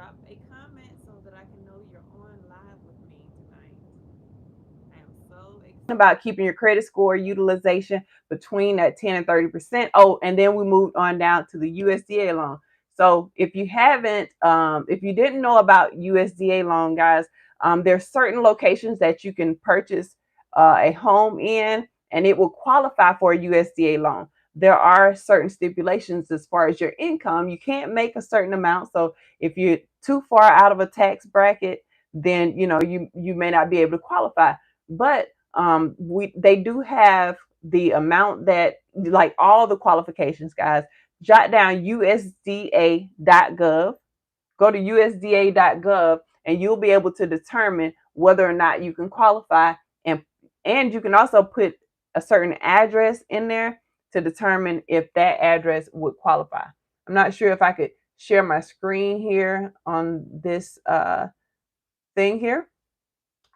drop a comment so that I can know you're on live with me tonight. I am so excited about keeping your credit score utilization between that 10 and 30%. Oh, and then we moved on down to the USDA loan. So if you haven't, if you didn't know about USDA loan, guys, there's certain locations that you can purchase a home in, and it will qualify for a USDA loan. There are certain stipulations as far as your income. You can't make a certain amount. So if you're too far out of a tax bracket, then you may not be able to qualify. But they do have the amount that, like, all the qualifications, guys. Jot down USDA.gov. Go to USDA.gov, and you'll be able to determine whether or not you can qualify, and you can also put a certain address in there to determine if that address would qualify. I'm not sure if I could share my screen here on this thing here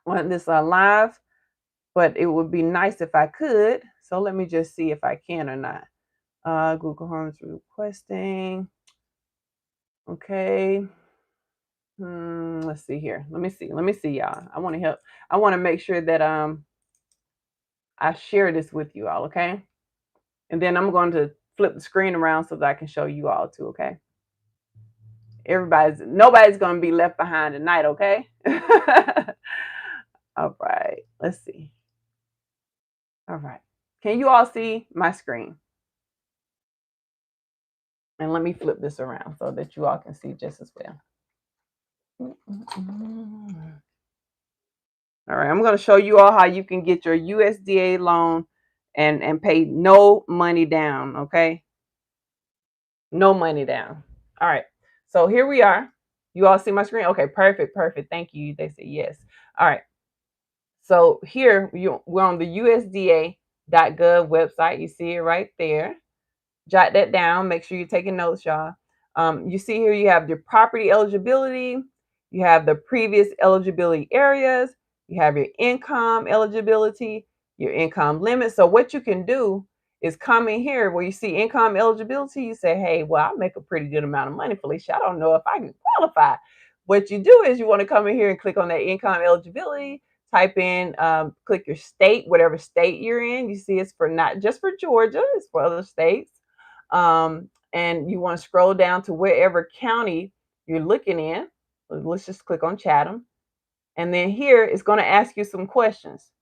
on this live, but it would be nice if I could. So let me just see if I can or not. Google Home's requesting. Okay. Let's see here. Let me see, y'all. I want to help. I want to make sure that I share this with you all, okay? And then I'm going to flip the screen around so that I can show you all too, okay? Nobody's going to be left behind tonight, okay? All right. Let's see. All right. Can you all see my screen? And let me flip this around so that you all can see just as well. All right, I'm going to show you all how you can get your USDA loan and pay no money down, okay? No money down. All right, so here we are. You all see my screen? Okay, perfect. Thank you. They say yes. All right, so here we're on the USDA.gov website. You see it right there. Jot that down. Make sure you're taking notes, y'all. You see here you have your property eligibility. You have the previous eligibility areas. You have your income eligibility, your income limit. So what you can do is come in here where you see income eligibility. You say, hey, well, I make a pretty good amount of money, Falecia. I don't know if I can qualify. What you do is you want to come in here and click on that income eligibility. Type in, click your state, whatever state you're in. You see it's for not just for Georgia, it's for other states. And you want to scroll down to wherever county you're looking in. Let's just click on Chatham. And then here it's going to ask you some questions.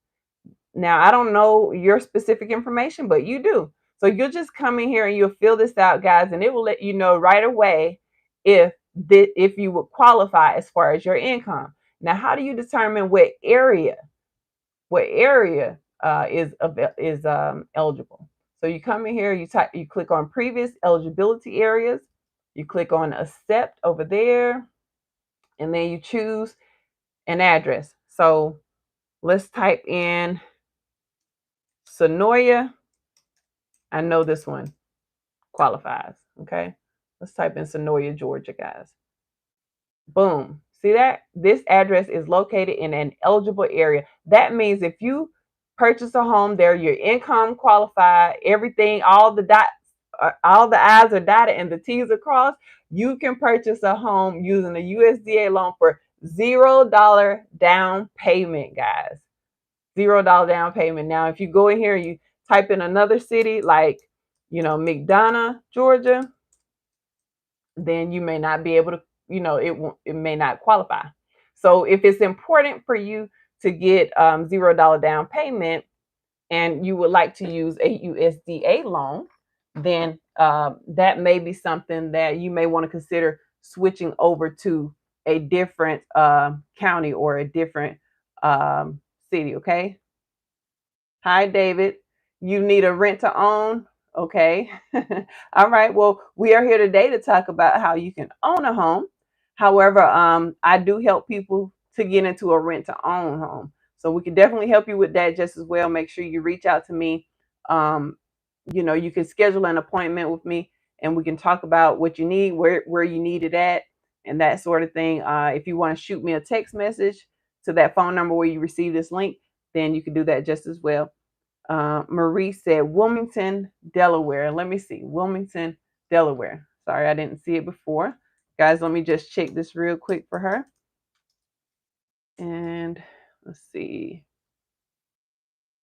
Now, I don't know your specific information, but you do. So you'll just come in here and you'll fill this out, guys, and it will let you know right away if you would qualify as far as your income. Now, how do you determine what area is eligible? So you come in here, you click on previous eligibility areas, you click on accept over there, and then you choose an address. So let's type in Sonoya. I know this one qualifies. Okay. Let's type in Sonoya, Georgia, guys. Boom. See that? This address is located in an eligible area. That means if you purchase a home there, your income qualified, everything, all the I's are dotted and the T's are crossed, you can purchase a home using a USDA loan for $0 down payment, guys. $0 down payment. Now, if you go in here, you type in another city like, McDonough, Georgia, then you may not be able to, it may not qualify. So if it's important for you to get $0 down payment and you would like to use a USDA loan, then that may be something that you may want to consider switching over to a different county or a different city. Okay. Hi, David. You need a rent to own? Okay. All right. Well, we are here today to talk about how you can own a home. However, I do help people to get into a rent to own home. So we can definitely help you with that just as well. Make sure you reach out to me. You can schedule an appointment with me and we can talk about what you need, where you need it at, and that sort of thing. If you want to shoot me a text message to that phone number where you receive this link, then you can do that just as well. Marie said Wilmington, Delaware. Let me see. Wilmington, Delaware. Sorry, I didn't see it before. Guys, let me just check this real quick for her. And let's see.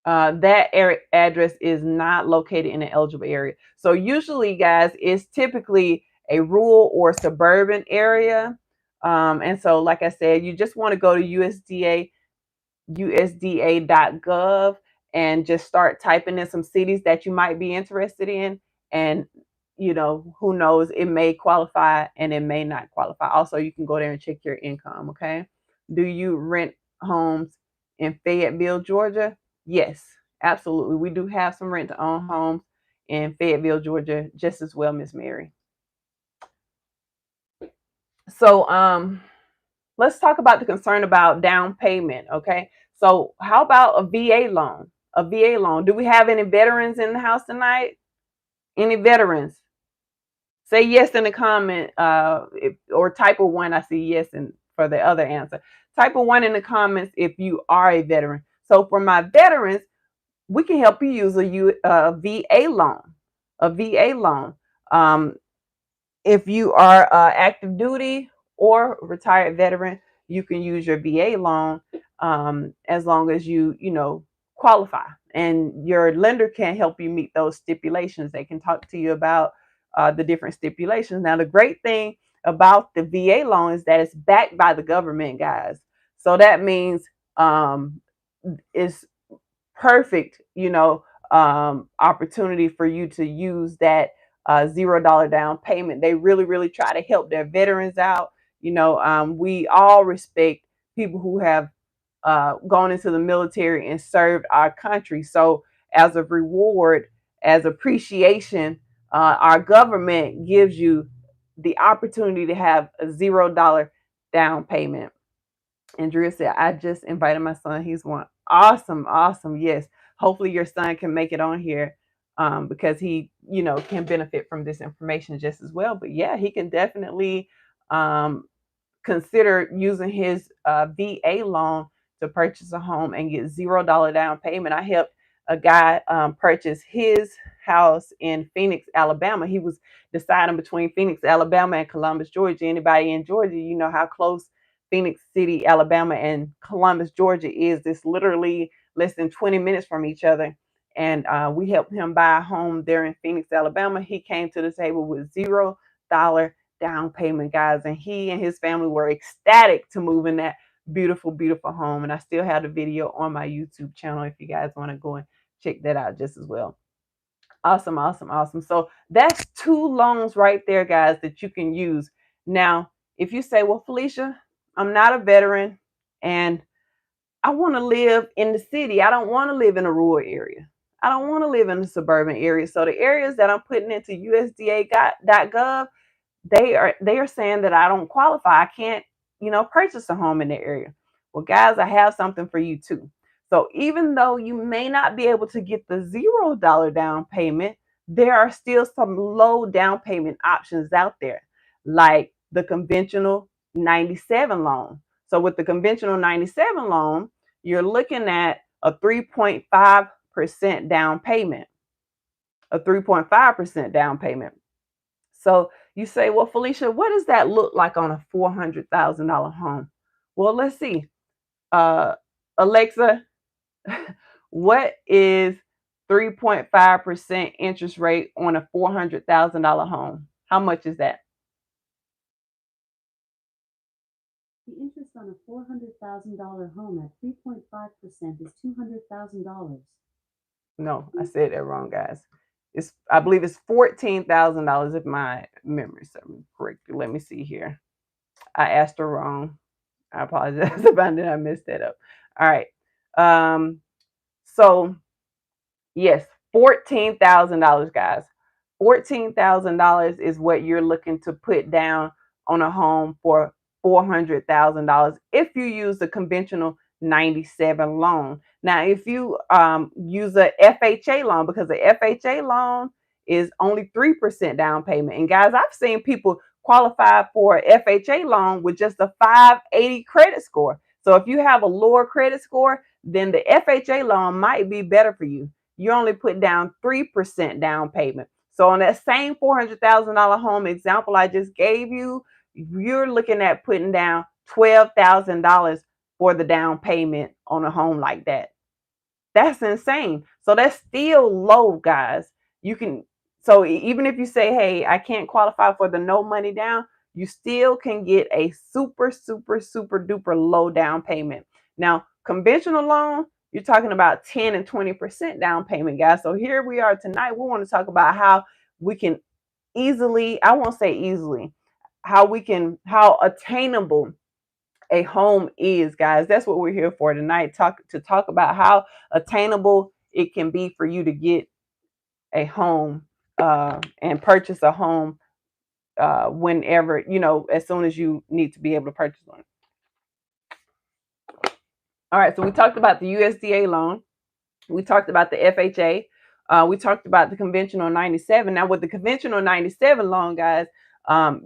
That address is not located in an eligible area. So usually, guys, it's typically a rural or suburban area. And so, like I said, you just want to go to USDA.gov and just start typing in some cities that you might be interested in. And, who knows, it may qualify and it may not qualify. Also, you can go there and check your income. Okay. Do you rent homes in Fayetteville, Georgia? Yes, absolutely. We do have some rent to own homes in Fayetteville, Georgia, just as well, Miss Mary. So, let's talk about the concern about down payment. Okay. So how about a VA loan? A VA loan. Do we have any veterans in the house tonight? Any veterans? Say yes in the comment, or type of one. I see yes and for the other answer. Type of one in the comments if you are a veteran. So for my veterans, we can help you use a VA loan. A VA loan. If you are active duty or retired veteran, you can use your VA loan, as long as you qualify, and your lender can help you meet those stipulations. They can talk to you about the different stipulations. Now, the great thing about the VA loan is that it's backed by the government, guys. So that means it's perfect, opportunity for you to use that $0 down payment. They really, really try to help their veterans out. We all respect people who have gone into the military and served our country. So, as a reward, as appreciation, our government gives you the opportunity to have a $0 down payment. Andrea said, I just invited my son. He's one. Awesome, awesome. Yes. Hopefully your son can make it on here, because he, can benefit from this information just as well. But yeah, he can definitely um, consider using his VA loan to purchase a home and get $0 down payment. I helped a guy purchase his house in Phoenix, Alabama. He was deciding between Phoenix, Alabama and Columbus, Georgia. Anybody in Georgia, you know how close Phoenix City, Alabama and Columbus, Georgia is. It's literally less than 20 minutes from each other. And we helped him buy a home there in Phoenix, Alabama. He came to the table with $0 down payment, guys, and he and his family were ecstatic to move in that beautiful, beautiful home. And I still have the video on my YouTube channel if you guys want to go and check that out just as well. Awesome, awesome, awesome. So that's two loans right there, guys, that you can use. Now, if you say, well, Falecia, I'm not a veteran and I want to live in the city. I don't want to live in a rural area. I don't want to live in a suburban area. So the areas that I'm putting into USDA.gov, they are saying that I don't qualify. I can't, purchase a home in the area. Well, guys, I have something for you too. So even though you may not be able to get the $0 down payment, there are still some low down payment options out there, like the conventional 97 loan. So with the conventional 97 loan, you're looking at a 3.5% down payment. A 3.5% down payment. So you say, well, Falecia, what does that look like on a $400,000 home? Well, let's see. Alexa, what is 3.5% interest rate on a $400,000 home? How much is that? The interest on a $400,000 home at 3.5% is $200,000. No, I said that wrong, guys. I believe it's $14,000 if my memory serves me correctly. Let me see here. I asked her wrong. I apologize if I messed that up. All right. So yes, $14,000, guys. $14,000 is what you're looking to put down on a home for $400,000 if you use the conventional 97 loan. Now, if you use a FHA loan, because the FHA loan is only 3% down payment. And guys, I've seen people qualify for a FHA loan with just a 580 credit score. So if you have a lower credit score, then the FHA loan might be better for you. You only put down 3% down payment. So on that same $400,000 home example I just gave you, you're looking at putting down $12,000 for the down payment on a home like that. That's insane. So that's still low, guys. You can, so even if you say, hey, I can't qualify for the no money down, you still can get a super, super, super duper low down payment. Now, conventional loan, you're talking about 10 and 20% down payment, guys. So here we are tonight. We want to talk about how we can easily, I won't say easily, how attainable a home is, guys. That's what we're here for tonight. To talk about how attainable it can be for you to get a home and purchase a home whenever, as soon as you need to be able to purchase one. All right, so we talked about the USDA loan. We talked about the FHA. We talked about the conventional 97. Now, with the conventional 97 loan, guys,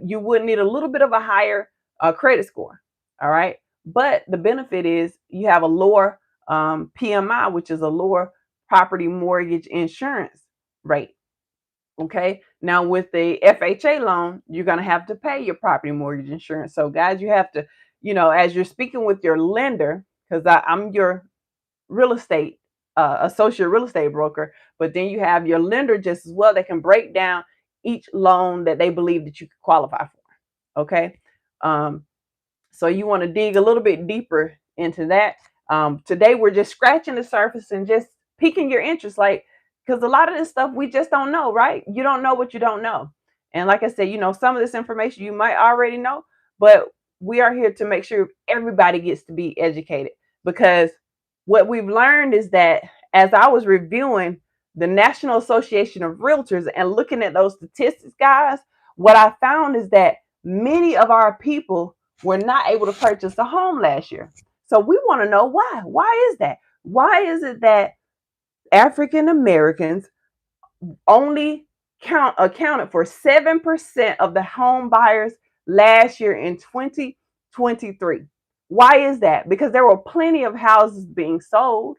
you would need a little bit of a higher credit score. All right. But the benefit is you have a lower PMI, which is a lower property mortgage insurance rate. Okay. Now, with the FHA loan, you're going to have to pay your property mortgage insurance. So, guys, you have to, as you're speaking with your lender, because I'm your real estate associate real estate broker, but then you have your lender just as well that can break down each loan that they believe that you could qualify for. Okay. So you want to dig a little bit deeper into that. Today we're just scratching the surface and just piquing your interest, like, because a lot of this stuff we just don't know, right? You don't know what you don't know. And like I said, some of this information you might already know, but we are here to make sure everybody gets to be educated, because what we've learned is that as I was reviewing the National Association of Realtors and looking at those statistics, guys, what I found is that many of our people were not able to purchase a home last year. So we want to know why. Why is that? Why is it that African Americans only accounted for 7% of the home buyers last year in 2023? Why is that? Because there were plenty of houses being sold,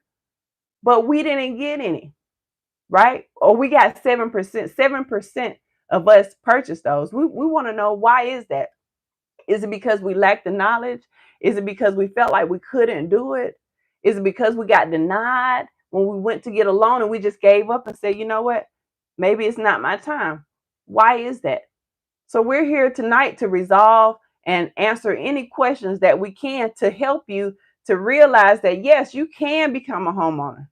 but we didn't get any, right? Or we got 7%. 7% of us purchased those. We want to know, why is that? Is it because we lack the knowledge? Is it because we felt like we couldn't do it? Is it because we got denied when we went to get a loan and we just gave up and said, you know what? Maybe it's not my time. Why is that? So we're here tonight to resolve and answer any questions that we can to help you to realize that, yes, you can become a homeowner.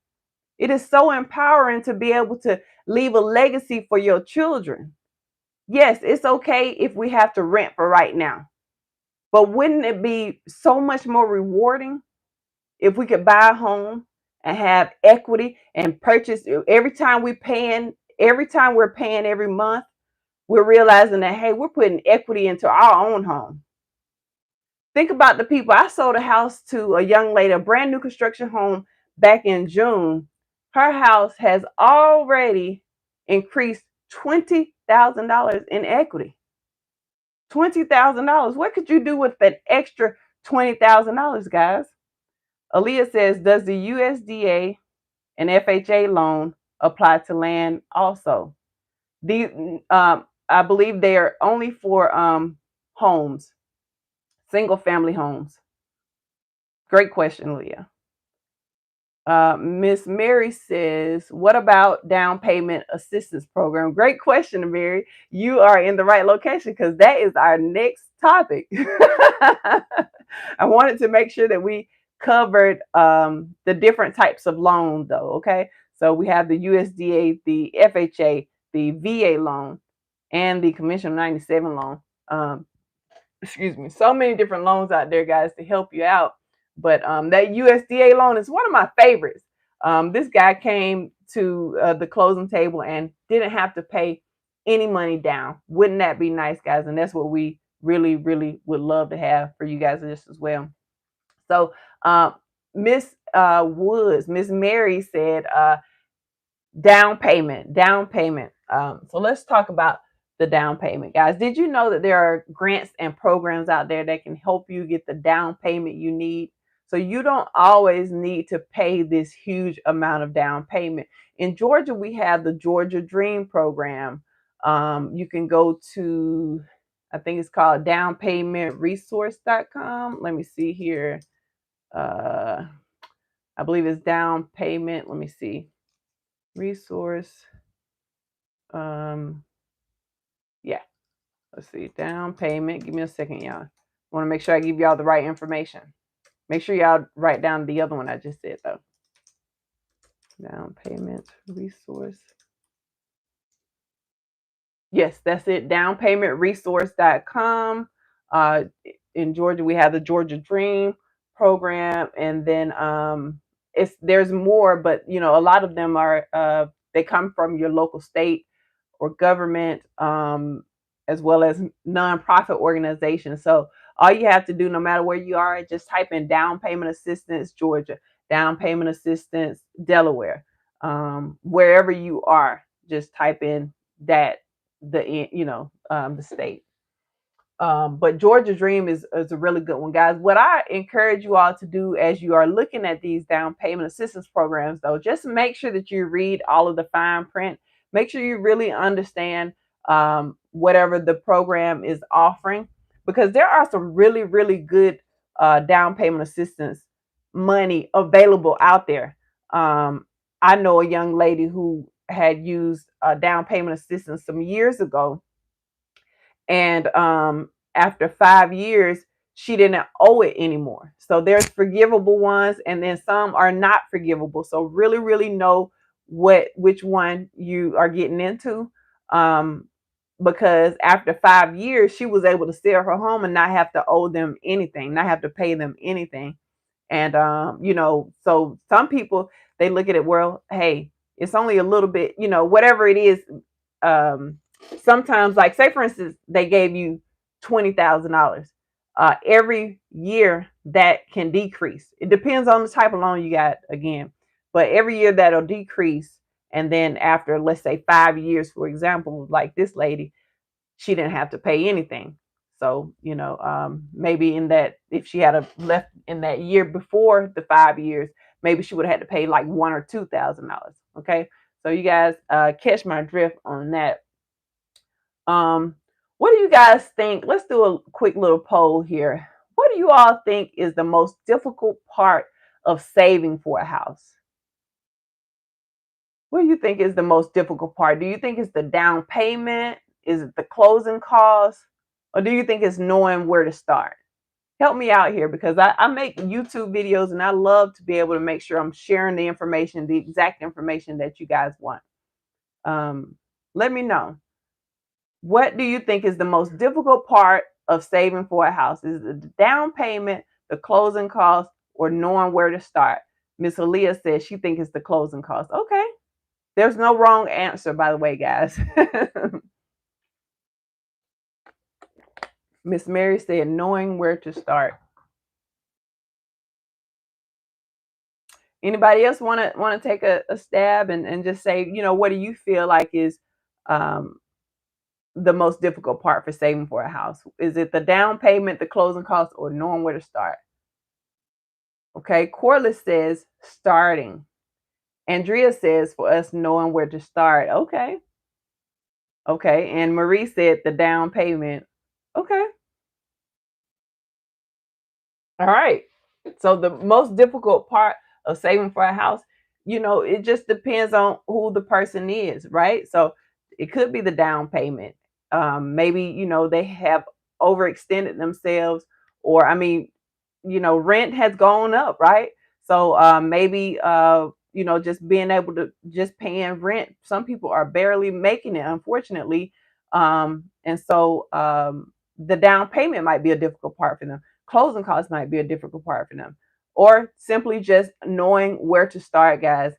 It is so empowering to be able to leave a legacy for your children. Yes, it's okay if we have to rent for right now. But wouldn't it be so much more rewarding if we could buy a home and have equity and purchase every time we're paying every month, we're realizing that, hey, we're putting equity into our own home. Think about the people. I sold a house to a young lady, a brand new construction home back in June. Her house has already increased $20,000 in equity. $20,000. What could you do with that extra $20,000, guys? Aaliyah says, does the USDA and FHA loan apply to land also? I believe they are only for homes, single family homes. Great question, Leah. Miss Mary says, what about down payment assistance program? Great question, Mary. You are in the right location, because that is our next topic. I wanted to make sure that we covered the different types of loans, though. Okay, so we have the USDA, the FHA, the VA loan, and the Conventional 97 loan. Excuse me. So many different loans out there, guys, to help you out. But that USDA loan is one of my favorites. This guy came to the closing table and didn't have to pay any money down. Wouldn't that be nice, guys? And that's what we really, really would love to have for you guys just as well. So Miss Woods, Miss Mary said down payment. So let's talk about the down payment, guys. Did you know that there are grants and programs out there that can help you get the down payment you need? So you don't always need to pay this huge amount of down payment. In Georgia, we have the Georgia Dream program. You can go to, I think it's called downpaymentresource.com. Let me see here. I believe it's down payment. Let me see. Resource. Yeah. Let's see. Down payment. Give me a second, y'all. I want to make sure I give y'all the right information. Make sure y'all write down the other one I just said, though. Down payment resource. Yes, that's it. Downpaymentresource.com. In Georgia, we have the Georgia Dream program, and then there's more, but a lot of them are they come from your local state or government, as well as nonprofit organizations. So all you have to do, no matter where you are, just type in down payment assistance Georgia, down payment assistance Delaware, wherever you are. Just type in that the state. But Georgia Dream is a really good one, guys. What I encourage you all to do as you are looking at these down payment assistance programs, though, just make sure that you read all of the fine print. Make sure you really understand whatever the program is offering, because there are some really, really good down payment assistance money available out there. I know a young lady who had used down payment assistance some years ago, and after 5 years she didn't owe it anymore. So there's forgivable ones, and then some are not forgivable. So really know which one you are getting into, because after 5 years she was able to sell her home and not have to owe them anything, not have to pay them anything. And so some people, they look at it, well, hey, it's only a little bit, whatever it is. Sometimes, like, say for instance, they gave you $20,000. Every year that can decrease. It depends on the type of loan you got, again, but every year that'll decrease. And then after, let's say, 5 years, for example, like this lady, she didn't have to pay anything. So, maybe in that, if she had left in that year before the 5 years, maybe she would have had to pay like $1,000 or $2,000. Okay. So you guys catch my drift on that. What do you guys think? Let's do a quick little poll here. What do you all think is the most difficult part of saving for a house? What do you think is the most difficult part? Do you think it's the down payment? Is it the closing costs? Or do you think it's knowing where to start? Help me out here, because I make YouTube videos and I love to be able to make sure I'm sharing the information, the exact information that you guys want. Let me know. What do you think is the most difficult part of saving for a house? Is it the down payment, the closing costs, or knowing where to start? Miss Aaliyah says she thinks it's the closing costs. Okay. There's no wrong answer, by the way, guys. Miss Mary said knowing where to start. Anybody else want to take a stab and just say, what do you feel like is the most difficult part for saving for a house? Is it the down payment, the closing costs, or knowing where to start? Okay, Corliss says starting. Andrea says for us knowing where to start. Okay. Okay, and Marie said the down payment. Okay. All right. So the most difficult part of saving for a house, it just depends on who the person is, right? So it could be the down payment. Maybe, they have overextended themselves, or rent has gone up, right? So maybe just being able to just paying rent. Some people are barely making it, unfortunately. And so the down payment might be a difficult part for them. Closing costs might be a difficult part for them, or simply just knowing where to start, guys.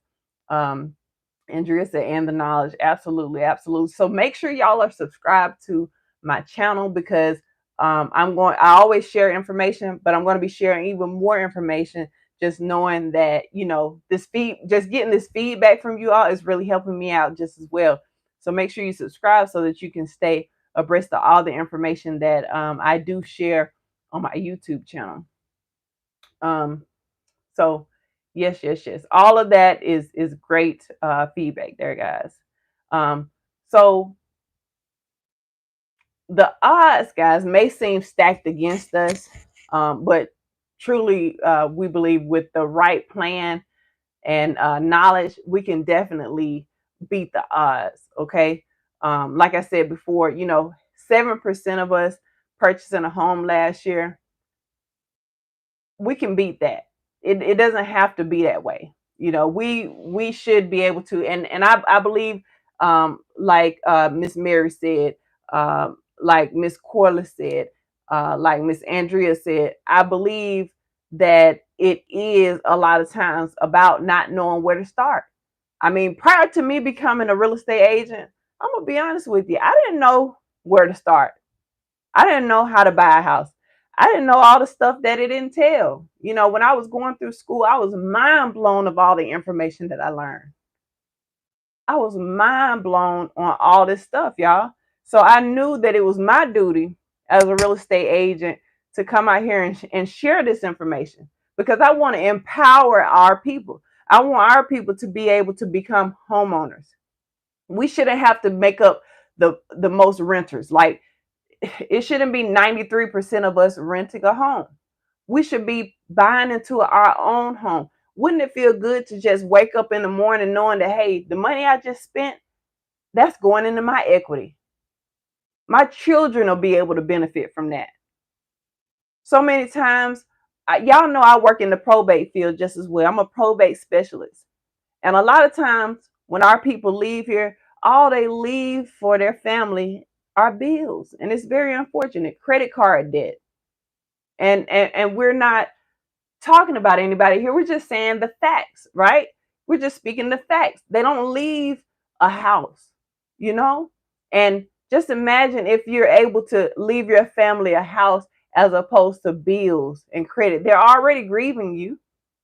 Andrea said, and the knowledge. Absolutely, absolutely. So make sure y'all are subscribed to my channel, because I always share information, but I'm going to be sharing even more information, just knowing that, just getting this feedback from you all is really helping me out just as well. So make sure you subscribe so that you can stay abreast of all the information that I do share on my YouTube channel. So yes. All of that is great feedback there, guys. So the odds, guys, may seem stacked against us, but truly, we believe with the right plan and knowledge, we can definitely beat the odds. Okay. Like I said before, 7% of us purchasing a home last year, we can beat that. It doesn't have to be that way. We should be able to, and I believe, like Miss Mary said, like Miss Corliss said, like Miss Andrea said, I believe that it is a lot of times about not knowing where to start. I mean, prior to me becoming a real estate agent, I'm gonna be honest with you, I didn't know where to start. I didn't know how to buy a house. I didn't know all the stuff that it entailed. When I was going through school, I was mind blown of all the information that I learned. I was mind blown on all this stuff, y'all. So I knew that it was my duty as a real estate agent to come out here and share this information, because I want to empower our people. I want our people to be able to become homeowners. We shouldn't have to make up the most renters. Like, it shouldn't be 93% of us renting a home. We should be buying into our own home. Wouldn't it feel good to just wake up in the morning knowing that, hey, the money I just spent, that's going into my equity. My children will be able to benefit from that. So many times, y'all know I work in the probate field just as well. I'm a probate specialist. And a lot of times when our people leave here, all they leave for their family are bills. And it's very unfortunate. Credit card debt. And we're not talking about anybody here. We're just saying the facts, right? We're just speaking the facts. They don't leave a house, you know? And just imagine if you're able to leave your family a house as opposed to bills and credit. They're already grieving you.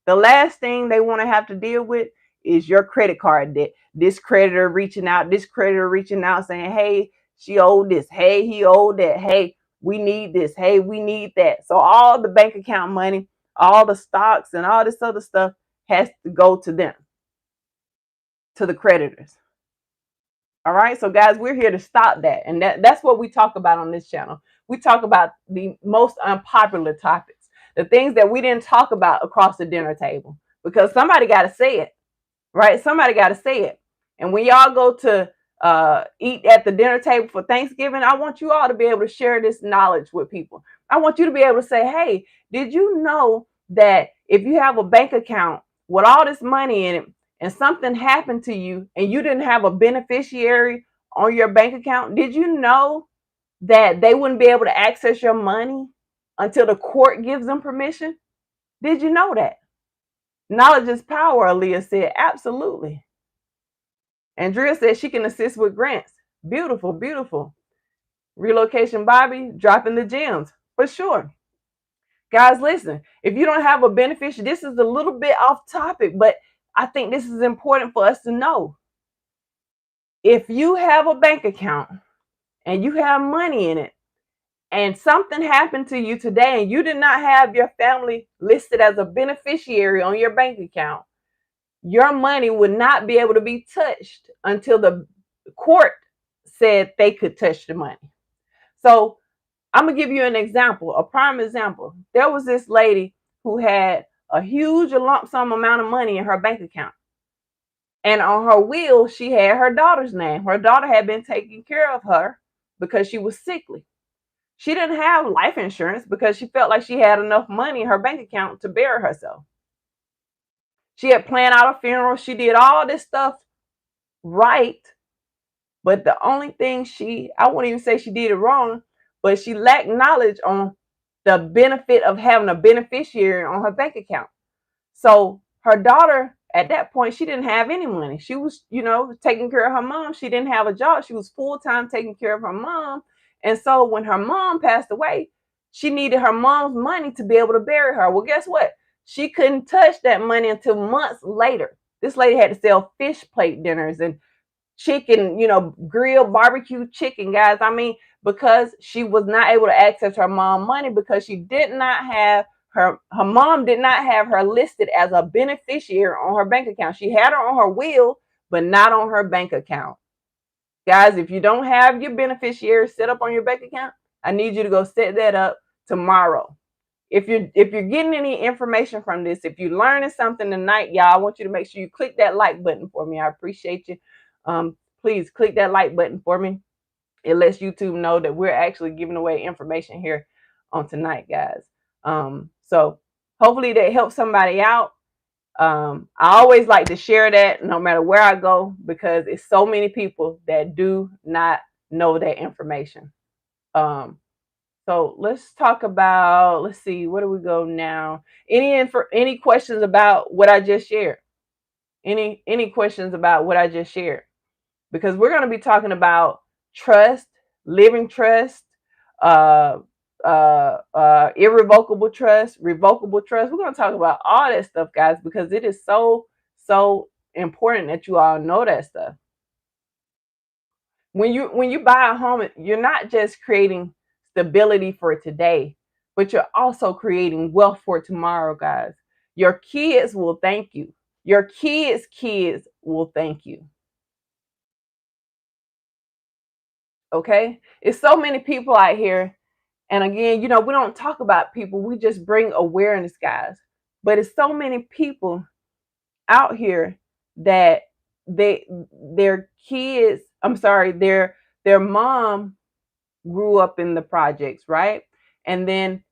The last thing they want to have to deal with is your credit card debt. This creditor reaching out, saying, hey, she owed this. Hey, he owed that. Hey, we need this. Hey, we need that. So all the bank account money, all the stocks and all this other stuff has to go to them, to the creditors. All right. So guys, we're here to stop that. And that's what we talk about on this channel. We talk about the most unpopular topics, the things that we didn't talk about across the dinner table, because somebody got to say it, right? Somebody got to say it. And when y'all go to eat at the dinner table for Thanksgiving, I want you all to be able to share this knowledge with people. I want you to be able to say, hey, did you know that if you have a bank account with all this money in it and something happened to you and you didn't have a beneficiary on your bank account, did you know that they wouldn't be able to access your money until the court gives them permission? Did you know that? Knowledge is power, Aaliyah said. Absolutely. Andrea said she can assist with grants. Beautiful, beautiful. Relocation Bobby, dropping the gems for sure. Guys, listen, if you don't have a beneficiary, this is a little bit off topic, but I think this is important for us to know. If you have a bank account and you have money in it, and something happened to you today and you did not have your family listed as a beneficiary on your bank account, your money would not be able to be touched until the court said they could touch the money. So I'm going to give you an example, a prime example. There was this lady who had a huge lump sum amount of money in her bank account. And on her will, she had her daughter's name. Her daughter had been taking care of her because she was sickly. She didn't have life insurance because she felt like she had enough money in her bank account to bury herself. She had planned out a funeral. She did all this stuff right. But the only thing I won't even say she did it wrong, but she lacked knowledge on the benefit of having a beneficiary on her bank account. So her daughter, at that point, she didn't have any money. She was, taking care of her mom. She didn't have a job. She was full-time taking care of her mom. And so when her mom passed away, she needed her mom's money to be able to bury her. Well, guess what? She couldn't touch that money until months later. This lady had to sell fish plate dinners and chicken, grilled barbecue chicken, guys. I mean, because she was not able to access her mom money because she did not have her mom did not have her listed as a beneficiary on her bank account. She had her on her will, but not on her bank account. Guys, if you don't have your beneficiary set up on your bank account, I need you to go set that up tomorrow. If you're getting any information from this, if you're learning something tonight, y'all, I want you to make sure you click that like button for me. I appreciate you. Please click that like button for me. It lets YouTube know that we're actually giving away information here on tonight, guys. So hopefully that helps somebody out. I always like to share that no matter where I go, because it's so many people that do not know that information. So let's talk about, let's see, where do we go now? Any questions about what I just shared? Any questions about what I just shared? Because we're going to be talking about trust, living trust, uh, irrevocable trust, revocable trust. We're going to talk about all that stuff, guys, because it is so important that you all know that stuff. When you buy a home, you're not just creating stability for today, but you're also creating wealth for tomorrow, guys. Your kids will thank you. Your kids will thank you. Okay? It's so many people out here. And again, we don't talk about people. We just bring awareness, guys. But it's so many people out here that their kids, I'm sorry, their mom grew up in the projects, right? And then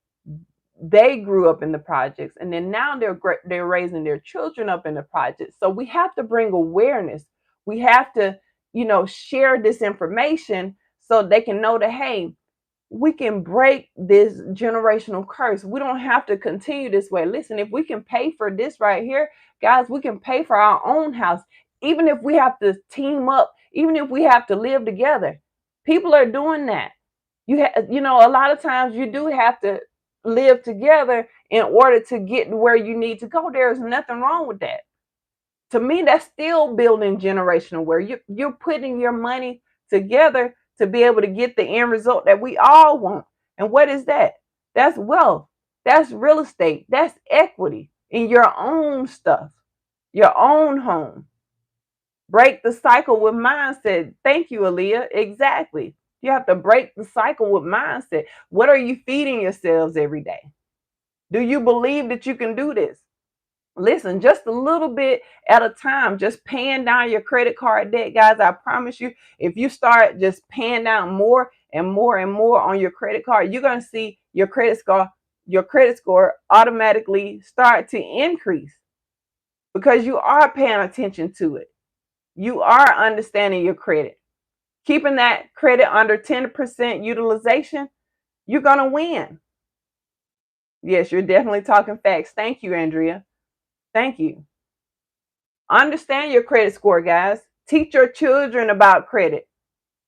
they grew up in the projects, and then now they're raising their children up in the projects. So we have to bring awareness. We have to, share this information so they can know that, hey, we can break this generational curse. We don't have to continue this way. Listen, if we can pay for this right here, guys, we can pay for our own house. Even if we have to team up, even if we have to live together, people are doing that. A lot of times you do have to live together in order to get where you need to go. There's nothing wrong with that. To me, that's still building generational, where you're putting your money together to be able to get the end result that we all want. And what is that? That's wealth. That's real estate. That's equity in your own stuff, your own home. Break the cycle with mindset. Thank you, Aaliyah. Exactly. You have to break the cycle with mindset. What are you feeding yourselves every day? Do you believe that you can do this? Listen, just a little bit at a time, just paying down your credit card debt, guys. I promise you, if you start just paying down more and more and more on your credit card, you're going to see your credit score automatically start to increase, because you are paying attention to it. You are understanding your credit. Keeping that credit under 10% utilization, you're going to win. Yes, you're definitely talking facts. Thank you, Andrea. Thank you. Understand your credit score, guys. Teach your children about credit.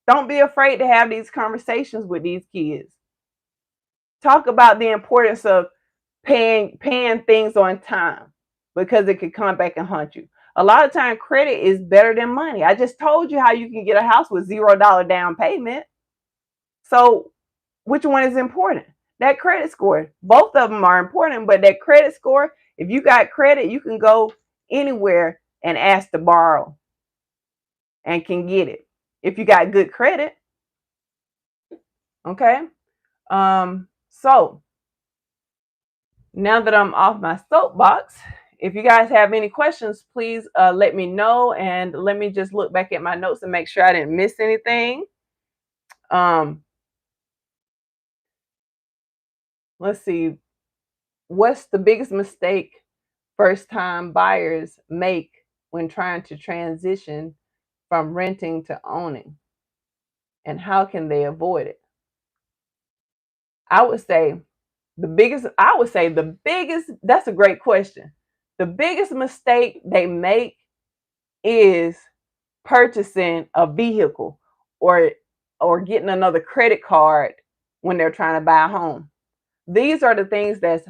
Don't be afraid to have these conversations with these kids. Talk about the importance of paying things on time, because it could come back and haunt you. A lot of time, credit is better than money. I just told you how you can get a house with $0 down payment. So which one is important? That credit score. Both of them are important, but that credit score, if you got credit, you can go anywhere and ask to borrow and can get it if you got good credit. Okay. So now that I'm off my soapbox, if you guys have any questions, please let me know, and let me just look back at my notes and make sure I didn't miss anything. Let's see. What's the biggest mistake first-time buyers make when trying to transition from renting to owning, and how can they avoid it? I would say the biggest, that's a great question. The biggest mistake they make is purchasing a vehicle, or getting another credit card when they're trying to buy a home. These are the things that's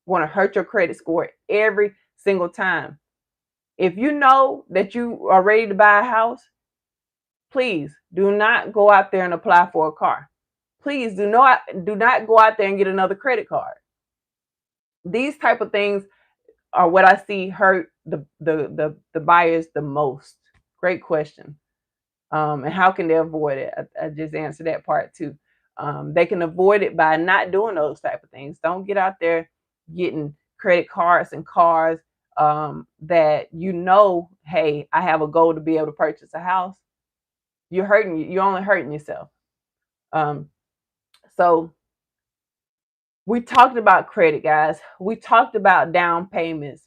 going to hurt your credit score every single time. If you know that you are ready to buy a house, please do not go out there and apply for a car. Please do not go out there and get another credit card. These type of things are what I see hurt the buyers the most. Great question. And how can they avoid it? I just answered that part too. They can avoid it by not doing those type of things. Don't get out there getting credit cards and cars that hey, I have a goal to be able to purchase a house. You're only hurting yourself. So we talked about credit, guys. We talked about down payments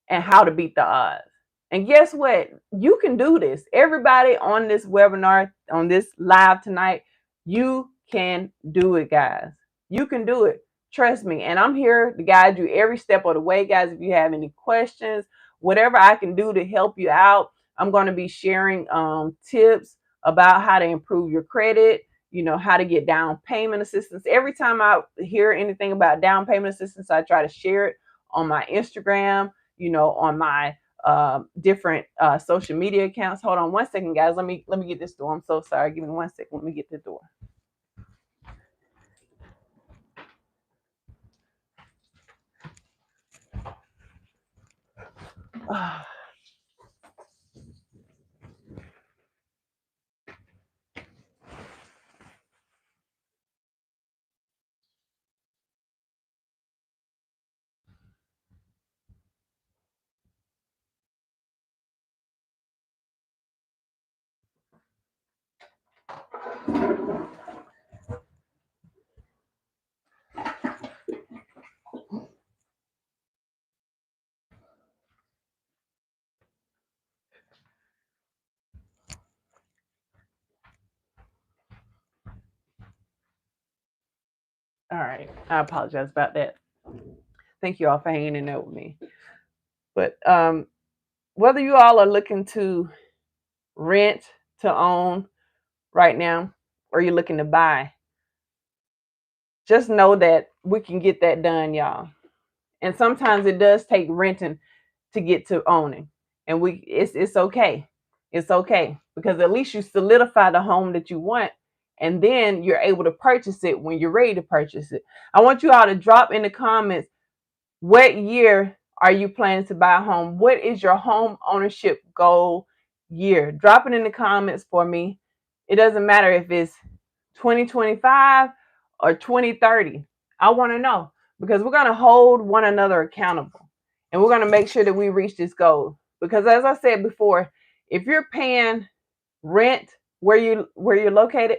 and how to beat the odds. And guess what? You can do this. Everybody on this webinar, on this live tonight, you can do it, guys. You can do it. Trust me. And I'm here to guide you every step of the way, guys. If you have any questions, whatever I can do to help you out, I'm going to be sharing tips about how to improve your credit, how to get down payment assistance. Every time I hear anything about down payment assistance, I try to share it on my Instagram, on my different social media accounts. Hold on 1 second, guys. Let me get this door. I'm so sorry. Give me 1 second. Let me get the door. All right. I apologize about that. Thank you all for hanging in there with me. But whether you all are looking to rent, to own right now, or you're looking to buy, just know that we can get that done, y'all. And sometimes it does take renting to get to owning. And it's okay. It's okay, because at least you solidify the home that you want, and then you're able to purchase it when you're ready to purchase it. I want you all to drop in the comments, what year are you planning to buy a home? What is your home ownership goal year? Drop it in the comments for me. It doesn't matter if it's 2025 or 2030. I want to know, because we're going to hold one another accountable, and we're going to make sure that we reach this goal. Because as I said before, if you're paying rent where you're located,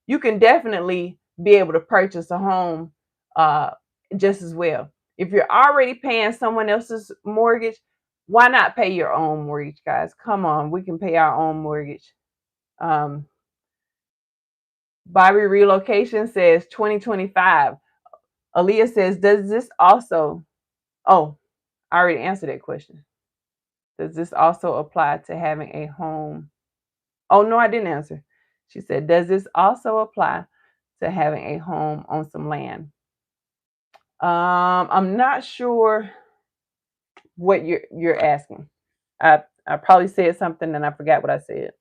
you can definitely be able to purchase a home just as well. If you're already paying someone else's mortgage, why not pay your own mortgage, guys? Come on, we can pay our own mortgage. Bobby Relocation says 2025. Aaliyah says, does this also, oh, I already answered that question. Does this also apply to having a home? Oh, no, I didn't answer. She said, does this also apply to having a home on some land? I'm not sure what you're asking. I probably said something and I forgot what I said.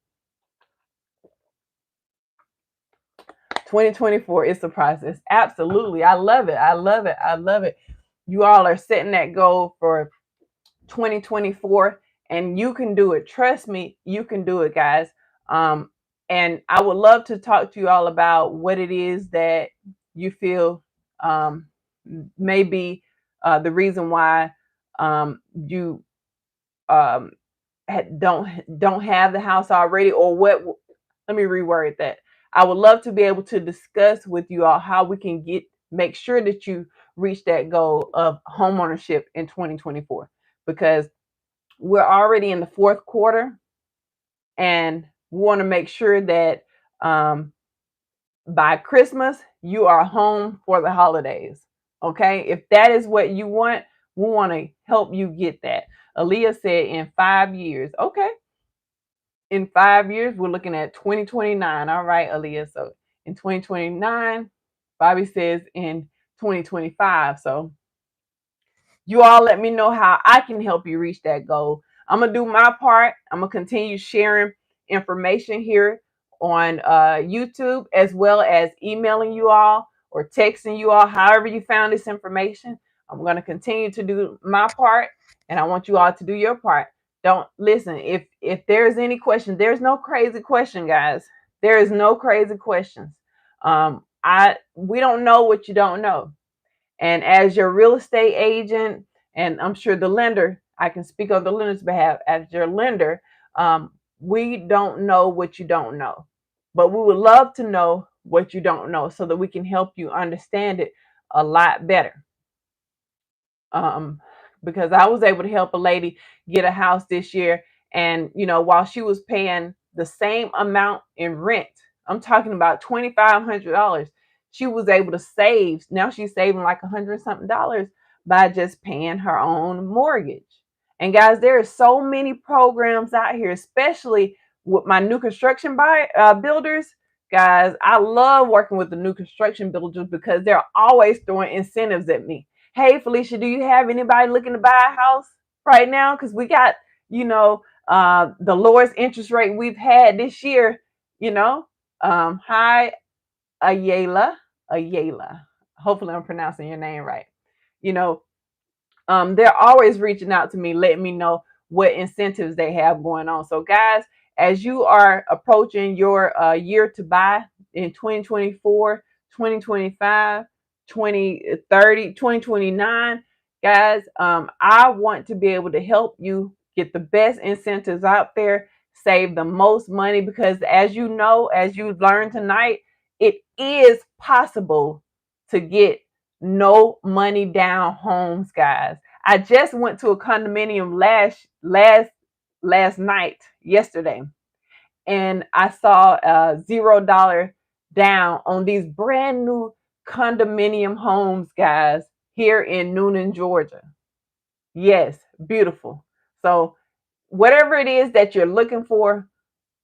2024 is the process. Absolutely. I love it. I love it. I love it. You all are setting that goal for 2024, and you can do it. Trust me, you can do it, guys. And I would love to talk to you all about what it is that you feel may be the reason why you don't have the house already, or what. Let me reword that. I would love to be able to discuss with you all how we can make sure that you reach that goal of homeownership in 2024, because we're already in the fourth quarter, and we want to make sure that by Christmas you are home for the holidays. Okay, if that is what you want, we want to help you get that. Aaliyah said in 5 years. Okay, in 5 years, we're looking at 2029. All right, Aaliyah. So in 2029, Bobby says in 2025. So you all let me know how I can help you reach that goal. I'm going to do my part. I'm going to continue sharing information here on YouTube, as well as emailing you all or texting you all, however you found this information. I'm going to continue to do my part, and I want you all to do your part. Don't listen. If there's any question, there's no crazy question, guys. There is no crazy questions. I We don't know what you don't know. And as your real estate agent, and I'm sure the lender, I can speak on the lender's behalf, as your lender, we don't know what you don't know. But we would love to know what you don't know so that we can help you understand it a lot better. um, because I was able to help a lady get a house this year. And, while she was paying the same amount in rent, I'm talking about $2,500, she was able to save. Now she's saving like $100 something by just paying her own mortgage. And guys, there are so many programs out here, especially with my new construction builders. Guys, I love working with the new construction builders because they're always throwing incentives at me. Hey, Falecia, do you have anybody looking to buy a house right now? Because we got, the lowest interest rate we've had this year. Hi, Ayala. Hopefully, I'm pronouncing your name right. You know, they're always reaching out to me, letting me know what incentives they have going on. So, guys, as you are approaching your year to buy in 2024, 2025, 2030, 2029, guys, I want to be able to help you get the best incentives out there, save the most money, because as you know, as you've learned tonight, it is possible to get no money down homes, guys. I just went to a condominium last night, yesterday, and I saw $0 down on these brand new condominium homes, guys, here in Noonan, Georgia. Yes, beautiful. So whatever it is that you're looking for,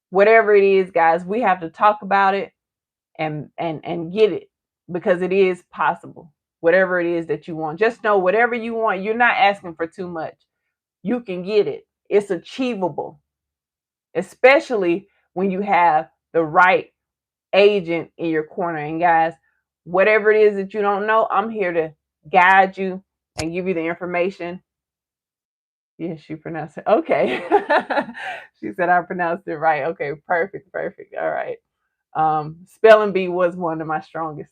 whatever it is, guys, we have to talk about it and get it, because it is possible. Whatever it is that you want, just know whatever you want, you're not asking for too much. You can get it. It's achievable, especially when you have the right agent in your corner. And guys, whatever it is that you don't know, I'm here to guide you and give you the information. Yes, you pronounced it. Okay. She said I pronounced it right. Okay, perfect, perfect. All right. Spelling bee was one of my strongest.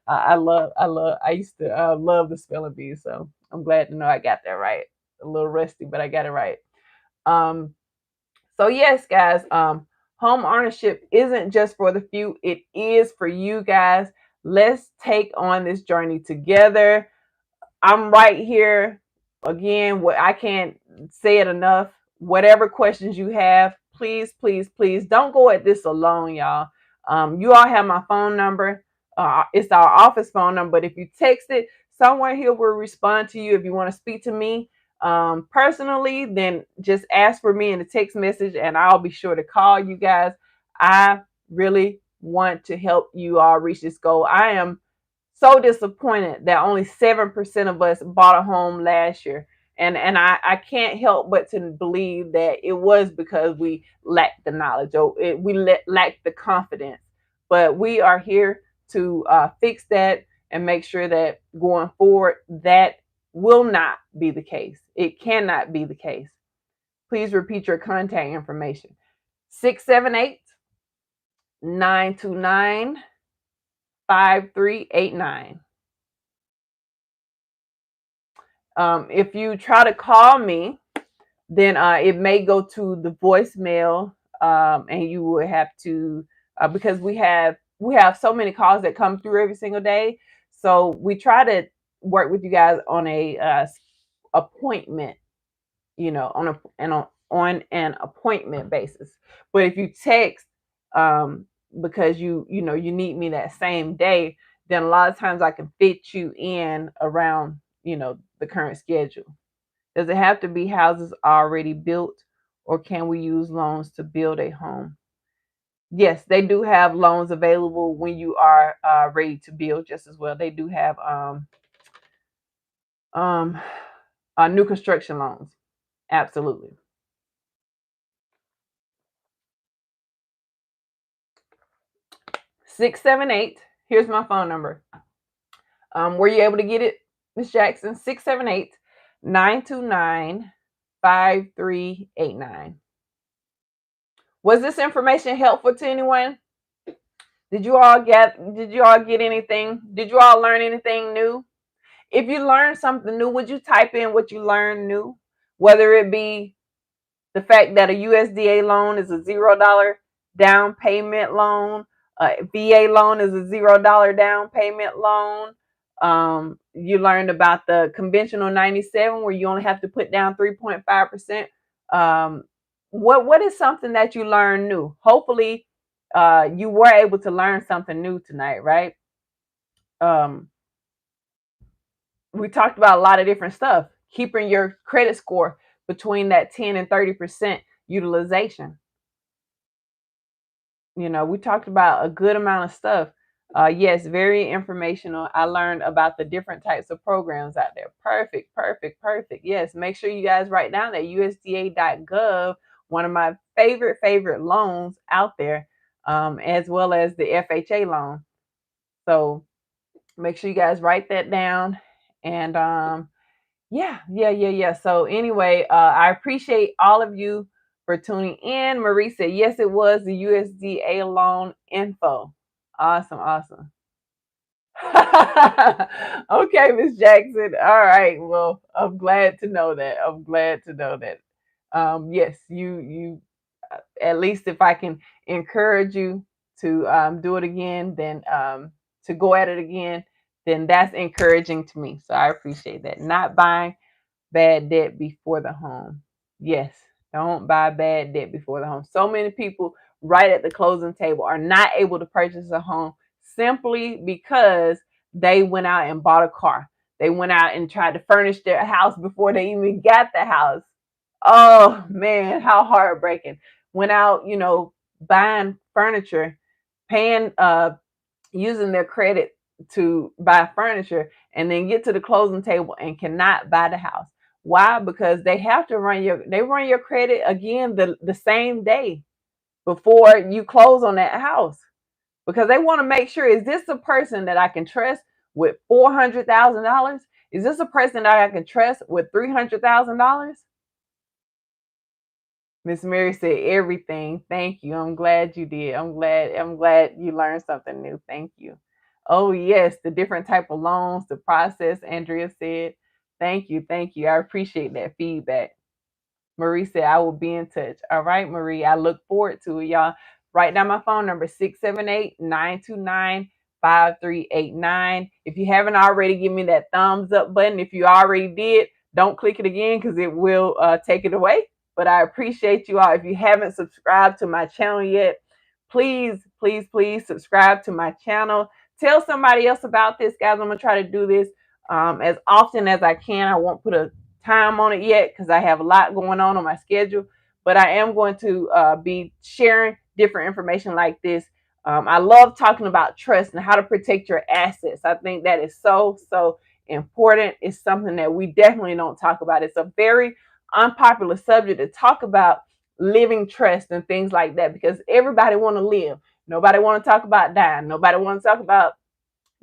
I used to love the spelling bee, so I'm glad to know I got that right. A little rusty, but I got it right. Um, so yes, guys, home ownership isn't just for the few, it is for you guys. Let's take on this journey together. I'm right here. Again, what I can't say it enough. Whatever questions you have, please, please, please don't go at this alone, y'all. You all have my phone number. It's our office phone number. But if you text it, someone here will respond to you. If you want to speak to me personally, then just ask for me in a text message, and I'll be sure to call you guys. I really want to help you all reach this goal. I am so disappointed that only 7% of us bought a home last year. And I can't help but to believe that it was because we lacked the knowledge, or we lacked the confidence. But we are here to fix that and make sure that going forward, that will not be the case. It cannot be the case. Please repeat your contact information: 678 929 5389. If you try to call me, then it may go to the voicemail, and you will have to, because we have so many calls that come through every single day. So we try to work with you guys on a appointment, on an appointment basis. But if you text, because you need me that same day, then a lot of times I can fit you in around the current schedule. Does it have to be houses already built, or can we use loans to build a home? Yes, they do have loans available when you are ready to build just as well. They do have um, new construction loans. Absolutely. 678. Here's my phone number. Were you able to get it, Miss Jackson? 678 929 5389. Was this information helpful to anyone? Did you all get anything? Did you all learn anything new? If you learned something new, would you type in what you learned new? Whether it be the fact that a USDA loan is a $0 down payment loan, a VA loan is a $0 down payment loan. You learned about the conventional 97 where you only have to put down 3.5%. What is something that you learned new? Hopefully, you were able to learn something new tonight, right? We talked about a lot of different stuff. Keeping your credit score between that 10 and 30% utilization. We talked about a good amount of stuff. Yes, very informational. I learned about the different types of programs out there. Perfect, perfect, perfect. Yes, make sure you guys write down that USDA.gov, one of my favorite loans out there, as well as the FHA loan. So make sure you guys write that down. And yeah. So anyway, I appreciate all of you for tuning in. Marie said, yes, it was the USDA loan info. Awesome. Okay, Miss Jackson. All right. Well, I'm glad to know that. Yes, you at least if I can encourage you to do it again, then to go at it again, then that's encouraging to me. So I appreciate that. Not buying bad debt before the home. Yes, don't buy bad debt before the home. So many people right at the closing table are not able to purchase a home simply because they went out and bought a car. They went out and tried to furnish their house before they even got the house. Oh man, how heartbreaking. Went out, buying furniture, paying using their credit to buy furniture, and then get to the closing table and cannot buy the house. Why? Because they have to run your credit again the same day before you close on that house, because they want to make sure, is this a person that I can trust with $400,000? Is this a person that I can trust with $300,000? Miss Mary said everything. Thank you. I'm glad you did. I'm glad you learned something new. Thank you. Oh yes, the different type of loans, the process, Andrea said. Thank you. Thank you. I appreciate that feedback. Marie said, I will be in touch. All right, Marie. I look forward to it, y'all. Write down my phone number, 678-929-5389. If you haven't already, give me that thumbs up button. If you already did, don't click it again because it will take it away. But I appreciate you all. If you haven't subscribed to my channel yet, please subscribe to my channel. Tell somebody else about this, guys. I'm going to try to do this as often as I can. I won't put a time on it yet because I have a lot going on my schedule, but I am going to be sharing different information like this. I love talking about trust and how to protect your assets. I think that is so important. It's something that we definitely don't talk about. It's a very unpopular subject to talk about, living trust and things like that, because everybody want to live. Nobody want to talk about dying. Nobody want to talk about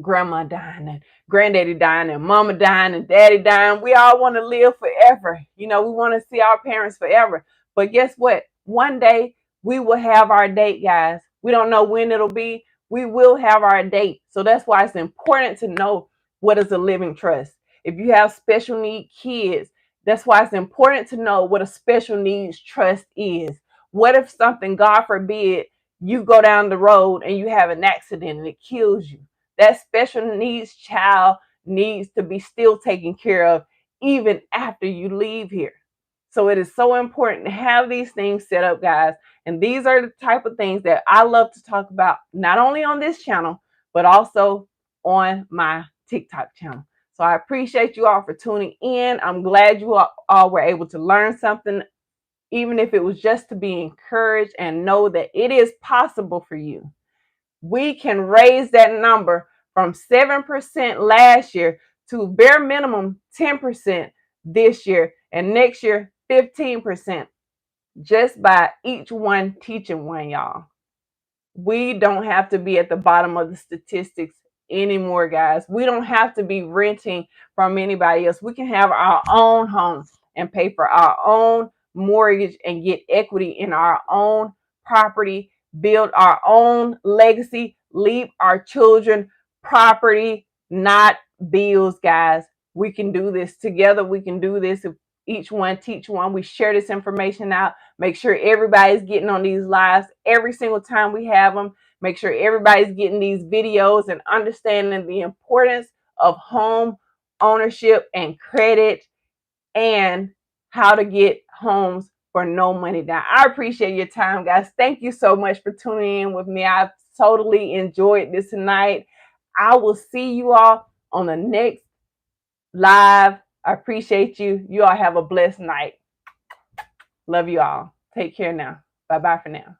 grandma dying and granddaddy dying and mama dying and daddy dying. We all want to live forever. We want to see our parents forever. But guess what? One day we will have our date, guys. We don't know when it'll be. We will have our date. So that's why it's important to know what is a living trust. If you have special need kids, that's why it's important to know what a special needs trust is. What if something, God forbid, you go down the road and you have an accident and it kills you? That special needs child needs to be still taken care of even after you leave here. So it is so important to have these things set up, guys. And these are the type of things that I love to talk about, not only on this channel, but also on my TikTok channel. So I appreciate you all for tuning in. I'm glad you all were able to learn something, even if it was just to be encouraged and know that it is possible for you. We can raise that number from 7% last year to bare minimum 10% this year, and next year 15%, just by each one teaching one, y'all. We don't have to be at the bottom of the statistics anymore, guys. We don't have to be renting from anybody else. We can have our own home and pay for our own mortgage and get equity in our own property, build our own legacy, leave our children property, not bills, guys. We can do this together. We can do this if each one teach one. We share this information out. Make sure everybody's getting on these lives every single time we have them. Make sure everybody's getting these videos and understanding the importance of home ownership and credit and how to get homes for no money down. I appreciate your time, guys. Thank you so much for tuning in with me. I've totally enjoyed this tonight. I will see you all on the next live. I appreciate you. You all have a blessed night. Love you all. Take care now. Bye-bye for now.